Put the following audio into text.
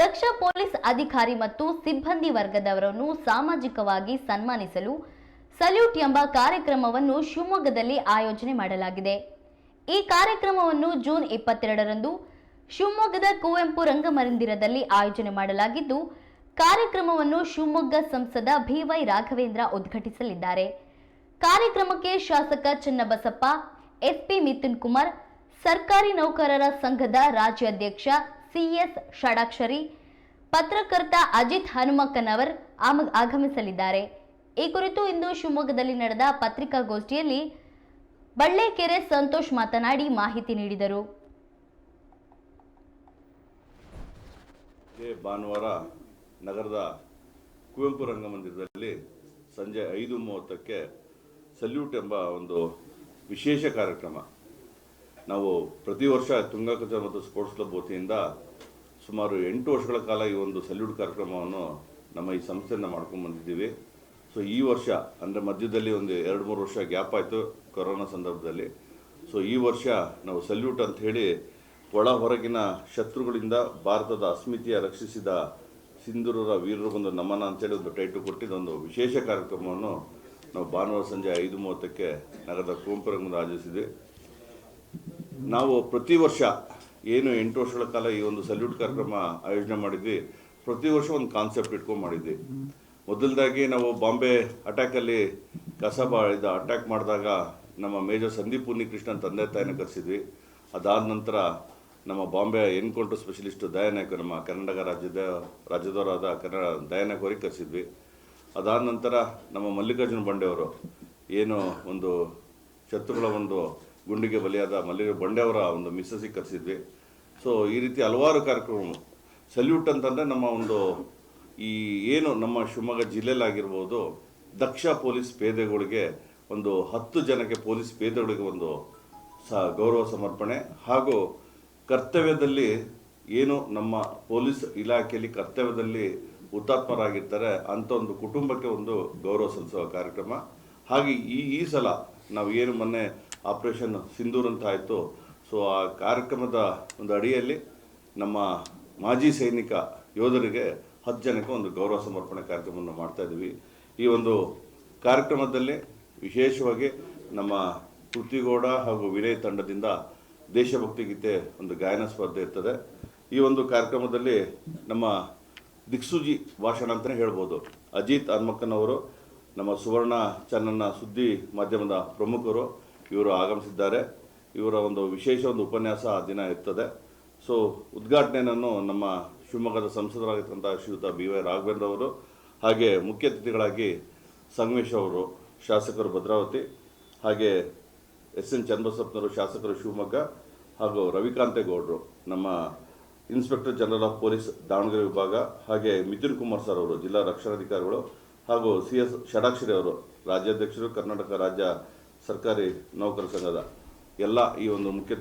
ದಕ್ಷ police ಅಧಿಕಾರಿ ಮತ್ತು ಸಿಬ್ಬಂದಿ ವರ್ಗದವರನ್ನು ಸಾಮಾಜಿಕವಾಗಿ ಸನ್ಮಾನಿಸಲು ಸಲ್ಯೂಟ್ ಎಂಬ ಕಾರ್ಯಕ್ರಮವನ್ನು ಶಿವಮೊಗ್ಗದಲ್ಲಿ ಆಯೋಜನೆ ಮಾಡಲಾಗಿದೆ. ಈ ಕಾರ್ಯಕ್ರಮವನ್ನು ಜೂನ್ 22ರಂದು ಶಿವಮೊಗ್ಗದ ಕುವೆಂಪು ರಂಗಮಂದಿರದಲ್ಲಿ ಆಯೋಜನೆ ಮಾಡಲಾಗಿದ್ದು, ಕಾರ್ಯಕ್ರಮವನ್ನು ಶಿವಮೊಗ್ಗ ಸಂಸದ ಬಿವೈ ರಾಘವೇಂದ್ರ ಉದ್ಘಾಟಿಸಲಿದ್ದಾರೆ. ಕಾರ್ಯಕ್ರಮಕ್ಕೆ ಶಾಸಕ ಚನ್ನಬಸಪ್ಪ, ಎಸ್ಪಿ ಮಿಥುನ್ ಕುಮಾರ್, ಸರ್ಕಾರಿ ನೌಕರರ ಸಂಘದ ರಾಜ್ಯಾಧ್ಯಕ್ಷ ಸಿಎಸ್ ಷಡಾಕ್ಷರಿ, ಪತ್ರಕರ್ತ ಅಜಿತ್ ಹನುಮಕ್ಕನವರ್ ಆಗಮಿಸಲಿದ್ದಾರೆ. ಈ ಕುರಿತು ಇಂದು ಶಿವಮೊಗ್ಗದಲ್ಲಿ ನಡೆದ ಪತ್ರಿಕಾಗೋಷ್ಠಿಯಲ್ಲಿ ಬಳ್ಳೇಕೆರೆ ಸಂತೋಷ್ ಮಾತನಾಡಿ ಮಾಹಿತಿ ನೀಡಿದರು. ಭಾನುವಾರ ನಗರದ ಕುವೆಂಪು ರಂಗಮಂದಿರದಲ್ಲಿ ಸಂಜೆ 5:30ಕ್ಕೆ ಸಲ್ಯೂಟ್ ಎಂಬ ಒಂದು ವಿಶೇಷ ಕಾರ್ಯಕ್ರಮ. ನಾವು ಪ್ರತಿ ವರ್ಷ ತುಂಗಾ ಕಲ್ಚರ್ ಮತ್ತು ಸ್ಪೋರ್ಟ್ಸ್ ಕ್ಲಬ್ ವತಿಯಿಂದ ಸುಮಾರು 8 ವರ್ಷಗಳ ಕಾಲ ಈ ಒಂದು ಸಲ್ಯೂಟ್ ಕಾರ್ಯಕ್ರಮವನ್ನು ನಮ್ಮ ಈ ಸಂಸ್ಥೆಯಿಂದ ಮಾಡ್ಕೊಂಡು ಬಂದಿದ್ದೀವಿ. ಸೊ ಈ ವರ್ಷ ಅಂದರೆ ಮಧ್ಯದಲ್ಲಿ ಒಂದು 2-3 ವರ್ಷ ಗ್ಯಾಪ್ ಆಯಿತು ಕೊರೋನಾ ಸಂದರ್ಭದಲ್ಲಿ. ಸೊ ಈ ವರ್ಷ ನಾವು ಸಲ್ಯೂಟ್ ಅಂತ ಹೇಳಿ ಒಳ ಹೊರಗಿನ ಶತ್ರುಗಳಿಂದ ಭಾರತದ ಅಸ್ಮಿತೆಯ ರಕ್ಷಿಸಿದ ಸಿಂಧೂರರ ವೀರರಿಗೊಂದು ನಮನ ಅಂತೇಳಿ ಒಂದು ಟೈಟಲ್ ಕೊಟ್ಟಿದ್ದೊಂದು ವಿಶೇಷ ಕಾರ್ಯಕ್ರಮವನ್ನು ನಾವು ಭಾನುವಾರ ಸಂಜೆ 5:30ಕ್ಕೆ ನಗರದ ಕುವೆಂಪು ರಂಗಮಂದಿರದಲ್ಲಿ ಆಯೋಜಿಸಿದ್ವಿ. ನಾವು ಪ್ರತಿ ವರ್ಷ ಏನು 8 ವರ್ಷಗಳ ಕಾಲ ಈ ಒಂದು ಸಲ್ಯೂಟ್ ಕಾರ್ಯಕ್ರಮ ಆಯೋಜನೆ ಮಾಡಿದ್ವಿ, ಪ್ರತಿ ವರ್ಷ ಒಂದು ಕಾನ್ಸೆಪ್ಟ್ ಇಟ್ಕೊಂಡು ಮಾಡಿದ್ವಿ. ಮೊದಲದಾಗಿ ನಾವು ಬಾಂಬೆ ಅಟ್ಯಾಕಲ್ಲಿ ಅಟ್ಯಾಕ್ ಮಾಡಿದಾಗ ನಮ್ಮ ಮೇಜರ್ ಸಂದೀಪ್ ಉನ್ನಿಕೃಷ್ಣನ್ ತಂದೆ ತಾಯಿನ ಕರೆಸಿದ್ವಿ. ಅದಾದ ನಂತರ ನಮ್ಮ ಬಾಂಬೆ ಎನ್ಕೌಂಟರ್ ಸ್ಪೆಷಲಿಸ್ಟ್ ದಯಾನಾಯ್ಕ, ನಮ್ಮ ಕರ್ನಾಟಕ ರಾಜ್ಯದವರಾದ ದಯಾನಾಯ್ಕ ಅವರಿಗೆ ಕರೆಸಿದ್ವಿ. ಅದಾದ ನಂತರ ನಮ್ಮ ಮಲ್ಲಿಕಾರ್ಜುನ ಬಂಡೆಯವರು ಏನು ಒಂದು ಶತ್ರುಗಳ ಒಂದು ಗುಂಡಿಗೆ ಬಲಿಯಾದ ಮಲ್ಲಿಕಾರ್ಜುನ ಬಂಡೆಯವರ ಒಂದು ಮಿಸ್ಸಸ್ಸಿಗೆ ಕರೆಸಿದ್ವಿ. ಸೊ ಈ ರೀತಿ ಹಲವಾರು ಕಾರ್ಯಕ್ರಮ. ಸಲ್ಯೂಟ್ ಅಂತಂದರೆ ನಮ್ಮ ಒಂದು ಈ ಏನು ನಮ್ಮ ಶಿವಮೊಗ್ಗ ಜಿಲ್ಲೆಯಲ್ಲಾಗಿರ್ಬೋದು, ದಕ್ಷ ಪೊಲೀಸ್ ಪೇದೆಗಳಿಗೆ ಒಂದು 10 ಜನಕ್ಕೆ ಪೊಲೀಸ್ ಪೇದೆಗಳಿಗೆ ಒಂದು ಗೌರವ ಸಮರ್ಪಣೆ, ಹಾಗೂ ಕರ್ತವ್ಯದಲ್ಲಿ ಏನು ನಮ್ಮ ಪೊಲೀಸ್ ಇಲಾಖೆಯಲ್ಲಿ ಕರ್ತವ್ಯದಲ್ಲಿ ಹುತಾತ್ಮರಾಗಿರ್ತಾರೆ ಅಂಥ ಒಂದು ಕುಟುಂಬಕ್ಕೆ ಒಂದು ಗೌರವ ಸಲ್ಲಿಸುವ ಕಾರ್ಯಕ್ರಮ. ಹಾಗೆ ಈ ಸಲ ನಾವು ಏನು ಮೊನ್ನೆ ಆಪರೇಷನ್ ಸಿಂಧೂರ್ ಅಂತ ಆಯಿತು. ಸೊ ಆ ಕಾರ್ಯಕ್ರಮದ ಒಂದು ಅಡಿಯಲ್ಲಿ ನಮ್ಮ ಮಾಜಿ ಸೈನಿಕ ಯೋಧರಿಗೆ 10 ಜನಕ್ಕೆ ಒಂದು ಗೌರವ ಸಮರ್ಪಣೆ ಕಾರ್ಯಕ್ರಮವನ್ನು ಮಾಡ್ತಾಯಿದ್ದೀವಿ. ಈ ಒಂದು ಕಾರ್ಯಕ್ರಮದಲ್ಲಿ ವಿಶೇಷವಾಗಿ ನಮ್ಮ ಪೃಥ್ವಿಗೌಡ ಹಾಗೂ ವಿನಯ್ ತಂಡದಿಂದ ದೇಶಭಕ್ತಿ ಗೀತೆ ಒಂದು ಗಾಯನ ಸ್ಪರ್ಧೆ ಇರ್ತದೆ. ಈ ಒಂದು ಕಾರ್ಯಕ್ರಮದಲ್ಲಿ ನಮ್ಮ ದಿಕ್ಸೂಜಿ ಭಾಷಣ ಅಂತಲೇ ಹೇಳ್ಬೋದು. ಅಜಿತ್ ಹನುಮಕ್ಕನವರು ನಮ್ಮ ಸುವರ್ಣ ಚಾನಲ್ನ ಸುದ್ದಿ ಮಾಧ್ಯಮದ ಪ್ರಮುಖರು, ಇವರು ಆಗಮಿಸಿದ್ದಾರೆ. ಇವರ ಒಂದು ವಿಶೇಷ ಒಂದು ಉಪನ್ಯಾಸ ದಿನ ಇರ್ತದೆ. ಸೊ ಉದ್ಘಾಟನೆಯನ್ನು ನಮ್ಮ ಶಿವಮೊಗ್ಗದ ಸಂಸದರಾಗಿರ್ತಕ್ಕಂಥ ಶ್ರೀಯುತ ಬಿವೈ ರಾಘವೇಂದ್ರ ಅವರು, ಹಾಗೆ ಮುಖ್ಯ ಅತಿಥಿಗಳಾಗಿ ಸಂಗಮೇಶ್ ಅವರು, ಶಾಸಕರು ಭದ್ರಾವತಿ, ಹಾಗೆ ಎಸ್.ಎನ್. ಚನ್ನಬಸಪ್ಪನವರು ಶಾಸಕರು ಶಿವಮೊಗ್ಗ, ಹಾಗೂ ರವಿಕಾಂತೇಗೌಡರು ನಮ್ಮ inspector general of police Davanagere ವಿಭಾಗ, ಹಾಗೆ ಮಿಥುನ್ ಕುಮಾರ್ ಸರ್ ಅವರು ಜಿಲ್ಲಾ ರಕ್ಷಣಾಧಿಕಾರಿಗಳು, ಹಾಗೂ ಸಿಎಸ್ ಷಡಾಕ್ಷರಿ ಅವರು ರಾಜ್ಯಾಧ್ಯಕ್ಷರು, ಕರ್ನಾಟಕ ರಾಜ್ಯ ಸರ್ಕಾರಿ ನೌಕರರ ಸಂಘದ ಎಲ್ಲ ಈ ಒಂದು ಮುಖ್ಯ